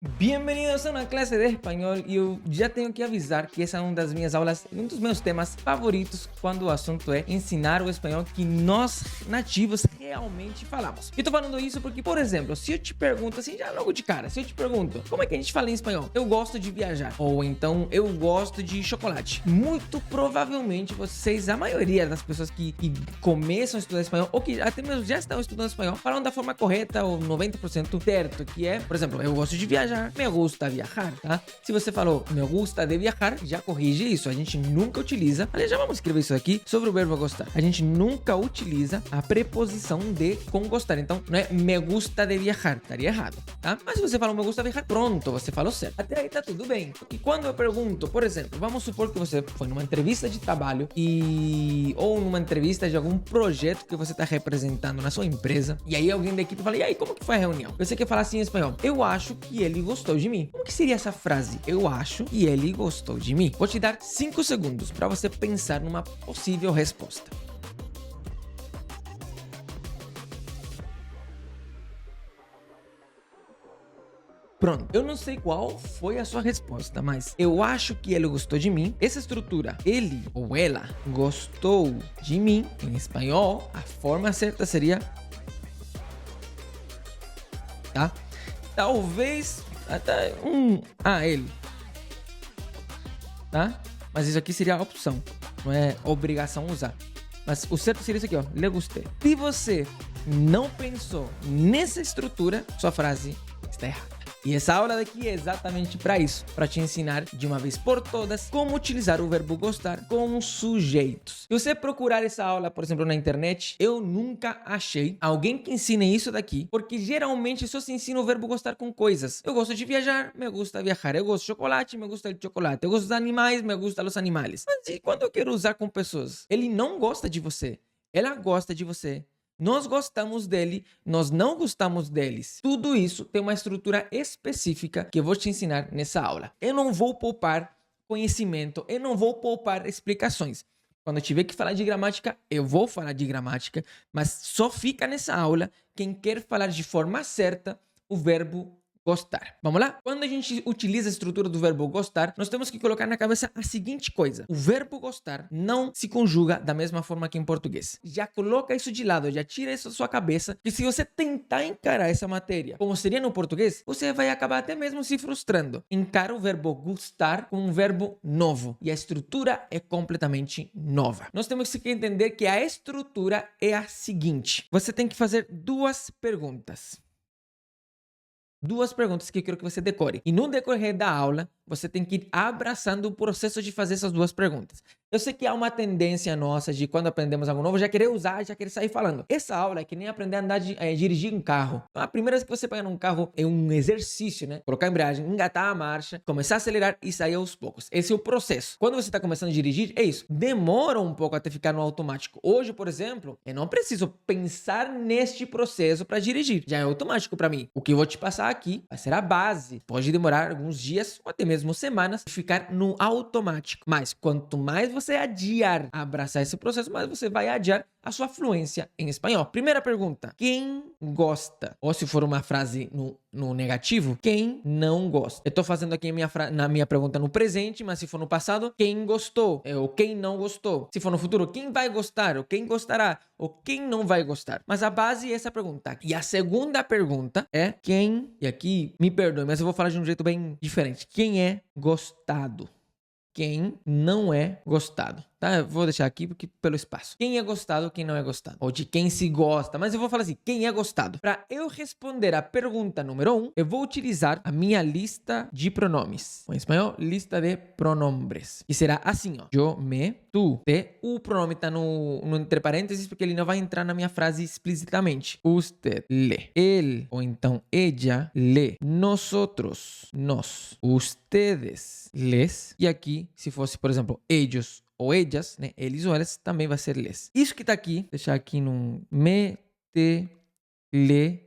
Bienvenidos a una clase de español e eu já tenho que avisar que essa é uma das minhas aulas, um dos meus temas favoritos quando o assunto é ensinar o espanhol que nós nativos realmente falamos. E tô falando isso porque, por exemplo, se eu te pergunto assim, já logo de cara, se eu te pergunto como é que a gente fala em espanhol? Eu gosto de viajar, ou então eu gosto de chocolate. Muito provavelmente vocês, a maioria das pessoas que começam a estudar espanhol, ou que até mesmo já estão estudando espanhol, falam da forma correta, ou 90% certo, que é, por exemplo, eu gosto de viajar, me gusta viajar, tá? Se você falou me gusta de viajar, já corrige isso. A gente nunca utiliza, aliás, já vamos escrever isso aqui sobre o verbo gostar. A gente nunca utiliza a preposição de com gostar. Então, não é me gusta de viajar, estaria errado, tá? Mas se você fala me gusta viajar, pronto, você falou certo. Até aí tá tudo bem. Porque quando eu pergunto, por exemplo, vamos supor que você foi numa entrevista de trabalho ou numa entrevista de algum projeto que você tá representando na sua empresa, e aí alguém da equipe fala, e aí, como que foi a reunião? Você quer falar assim em espanhol? Eu acho que ele gostou de mim. Como que seria essa frase? Eu acho que ele gostou de mim. Vou te dar 5 segundos para você pensar numa possível resposta. Pronto, eu não sei qual foi a sua resposta, mas eu acho que ele gostou de mim. Essa estrutura, ele ou ela gostou de mim, em espanhol, a forma certa seria, tá? Talvez até ele, tá? Mas isso aqui seria a opção, não é obrigação usar. Mas o certo seria isso aqui, ó, le gostei. Se você não pensou nessa estrutura, sua frase está errada. E essa aula daqui é exatamente para isso, para te ensinar de uma vez por todas como utilizar o verbo gostar com sujeitos. Se você procurar essa aula, por exemplo, na internet, eu nunca achei alguém que ensine isso daqui, porque geralmente só se ensina o verbo gostar com coisas. Eu gosto de viajar, me gusta viajar. Eu gosto de chocolate, me gusta de chocolate. Eu gosto dos animais, me gusta dos animais. Mas e quando eu quero usar com pessoas? Ele não gosta de você, ela gosta de você. Nós gostamos dele, nós não gostamos deles. Tudo isso tem uma estrutura específica que eu vou te ensinar nessa aula. Eu não vou poupar conhecimento, eu não vou poupar explicações. Quando eu tiver que falar de gramática, eu vou falar de gramática, mas só fica nessa aula quem quer falar de forma certa o verbo gostar. Vamos lá? Quando a gente utiliza a estrutura do verbo gostar, nós temos que colocar na cabeça a seguinte coisa. O verbo gostar não se conjuga da mesma forma que em português. Já coloca isso de lado, já tira isso da sua cabeça, que se você tentar encarar essa matéria como seria no português, você vai acabar até mesmo se frustrando. Encara o verbo gostar como um verbo novo e a estrutura é completamente nova. Nós temos que entender que a estrutura é a seguinte. Você tem que fazer duas perguntas. Duas perguntas que eu quero que você decore. E no decorrer da aula, você tem que ir abraçando o processo de fazer essas duas perguntas. Eu sei que há uma tendência nossa de quando aprendemos algo novo, já querer usar, já querer sair falando. Essa aula é que nem aprender a andar dirigir um carro. Então, a primeira vez que você pega num carro é um exercício, né? Colocar a embreagem, engatar a marcha, começar a acelerar e sair aos poucos. Esse é o processo. Quando você está começando a dirigir, é isso. Demora um pouco até ficar no automático. Hoje, por exemplo, eu não preciso pensar neste processo para dirigir. Já é automático para mim. O que eu vou te passar aqui vai ser a base. Pode demorar alguns dias ou até mesmo semanas e ficar no automático. Mas quanto mais você adiar a abraçar esse processo, mais você vai adiar a sua fluência em espanhol. Primeira pergunta: quem gosta? Ou se for uma frase no negativo, quem não gosta? Eu tô fazendo aqui na minha pergunta no presente, mas se for no passado, quem gostou? Ou quem não gostou? Se for no futuro, quem vai gostar? Ou quem gostará? Ou quem não vai gostar? Mas a base é essa pergunta. E a segunda pergunta é quem, e aqui me perdoe, mas eu vou falar de um jeito bem diferente. Quem é gostado? Quem não é gostado, tá? Eu vou deixar aqui porque pelo espaço. Quem é gostado, quem não é gostado. Ou de quem se gosta. Mas eu vou falar assim, quem é gostado. Para eu responder a pergunta número 1, eu vou utilizar a minha lista de pronomes. Em espanhol, lista de pronombres. E será assim, ó. Eu, me, tu, te. O pronome tá no entre parênteses porque ele não vai entrar na minha frase explicitamente. Usted, le. Ele, ou então ella, le. Nosotros, nós. Ustedes, les. E aqui, se fosse, por exemplo, ellos ou ellas, né? Eles ou elas, também vai ser les. Isso que tá aqui, deixar aqui num me, te, le,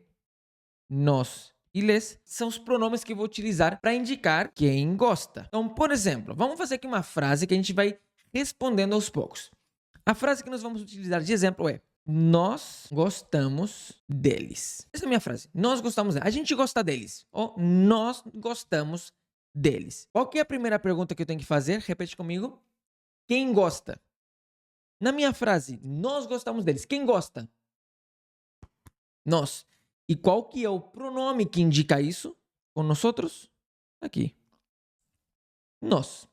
nós e les, são os pronomes que eu vou utilizar para indicar quem gosta. Então, por exemplo, vamos fazer aqui uma frase que a gente vai respondendo aos poucos. A frase que nós vamos utilizar de exemplo é: nós gostamos deles. Essa é a minha frase. Nós gostamos deles. A gente gosta deles. Ou nós gostamos deles. Qual que é a primeira pergunta que eu tenho que fazer? Repete comigo. Quem gosta? Na minha frase, nós gostamos deles. Quem gosta? Nós. E qual que é o pronome que indica isso? Com nós outros? Aqui. Nós.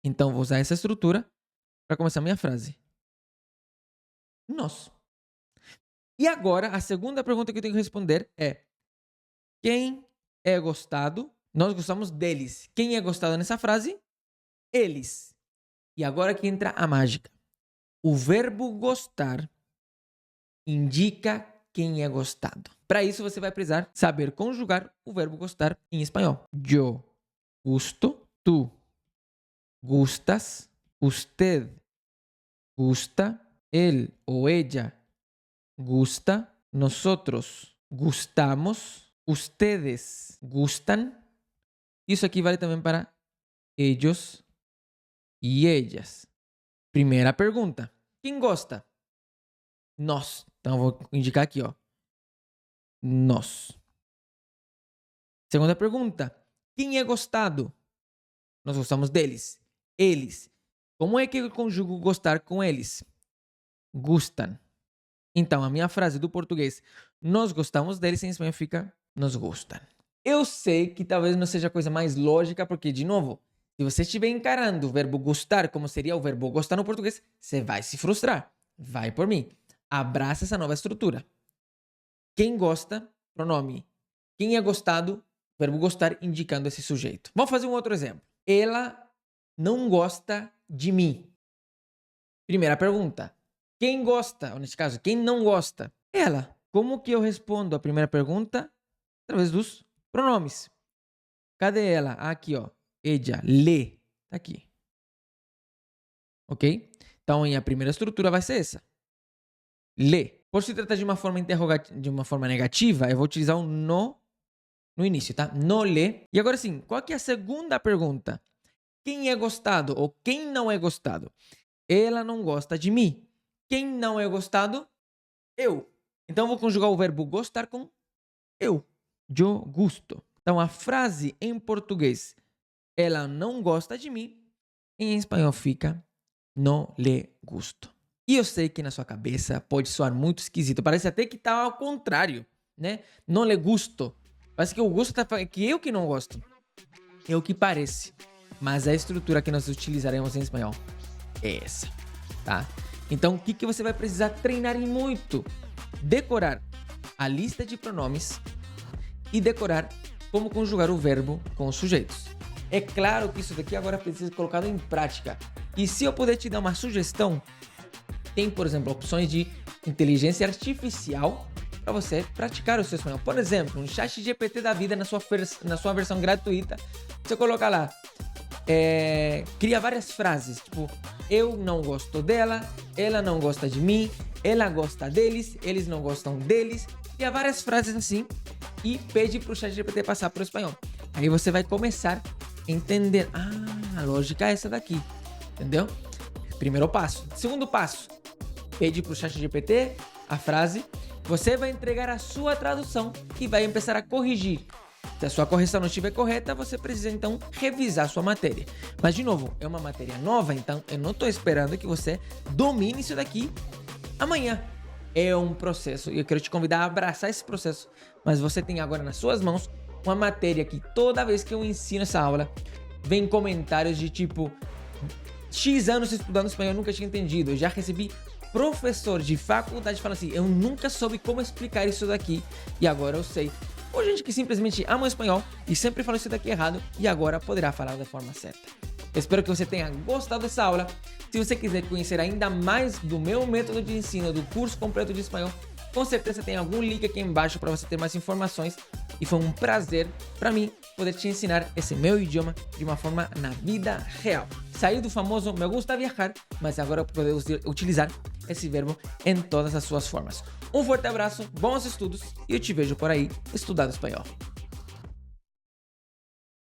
Então, vou usar essa estrutura para começar a minha frase. Nós. E agora, a segunda pergunta que eu tenho que responder é: quem é gostado? Nós gostamos deles. Quem é gostado nessa frase? Eles. E agora que entra a mágica. O verbo gostar indica quem é gostado. Para isso, você vai precisar saber conjugar o verbo gostar em espanhol. Yo gusto, tú gustas, usted gusta, él o ella gusta, nosotros gustamos, ustedes gustan. Isso aqui vale também para ellos e ellas. Primeira pergunta. Quem gosta? Nós. Então, eu vou indicar aqui, ó. Nós. Segunda pergunta. Quem é gostado? Nós gostamos deles. Eles. Como é que eu conjugo gostar com eles? Gustan. Então, a minha frase do português, nós gostamos deles, em espanhol fica, nos gustan. Eu sei que talvez não seja a coisa mais lógica, porque, de novo, se você estiver encarando o verbo gostar como seria o verbo gostar no português, você vai se frustrar. Vai por mim. Abraça essa nova estrutura. Quem gosta, pronome. Quem é gostado, verbo gostar indicando esse sujeito. Vamos fazer um outro exemplo. Ela não gosta de mim. Primeira pergunta. Quem gosta? Ou nesse caso, quem não gosta? Ela. Como que eu respondo a primeira pergunta? Através dos pronomes. Cadê ela? Aqui, ó. Ella, le. Tá aqui. Ok? Então, a primeira estrutura vai ser essa. Le. Por se tratar de uma forma de uma forma negativa, eu vou utilizar o no início, tá? No le. E agora sim, qual que é a segunda pergunta? Quem é gostado ou quem não é gostado? Ela não gosta de mim. Quem não é gostado? Eu. Então, eu vou conjugar o verbo gostar com eu. Yo gusto. Então, a frase em português, ela não gosta de mim, em espanhol fica, no le gusto. E eu sei que na sua cabeça pode soar muito esquisito. Parece até que tá ao contrário, né? No le gusto. Parece que o gosto tá que eu que não gosto. É o que parece. Mas a estrutura que nós utilizaremos em espanhol é essa, tá? Então, o que você vai precisar treinar e muito? Decorar a lista de pronomes e decorar como conjugar o verbo com os sujeitos. É claro que isso daqui agora precisa ser colocado em prática. E se eu puder te dar uma sugestão, tem, por exemplo, opções de inteligência artificial para você praticar o seu espanhol. Por exemplo, um chat GPT da vida na sua versão gratuita. Você coloca lá, cria várias frases, tipo, eu não gosto dela, ela não gosta de mim, ela gosta deles, eles não gostam deles. Cria várias frases assim e pede para o chat GPT passar para o espanhol. Aí você vai começar a entender, a lógica é essa daqui, entendeu? Primeiro passo. Segundo passo, pede para o chat GPT a frase, você vai entregar a sua tradução e vai começar a corrigir. Se a sua correção não estiver correta, você precisa então revisar a sua matéria. Mas de novo, é uma matéria nova, então eu não estou esperando que você domine isso daqui amanhã. É um processo e eu quero te convidar a abraçar esse processo. Mas você tem agora nas suas mãos uma matéria que toda vez que eu ensino essa aula, vem comentários de tipo, X anos estudando espanhol, eu nunca tinha entendido. Eu já recebi professor de faculdade falando assim, eu nunca soube como explicar isso daqui e agora eu sei. Ou gente que simplesmente ama o espanhol e sempre falou isso daqui errado e agora poderá falar da forma certa. Eu espero que você tenha gostado dessa aula. Se você quiser conhecer ainda mais do meu método de ensino, do curso completo de espanhol, com certeza tem algum link aqui embaixo para você ter mais informações. E foi um prazer para mim poder te ensinar esse meu idioma de uma forma na vida real. Sair do famoso me gusta viajar, mas agora poder utilizar esse verbo em todas as suas formas. Um forte abraço, bons estudos e eu te vejo por aí estudando espanhol.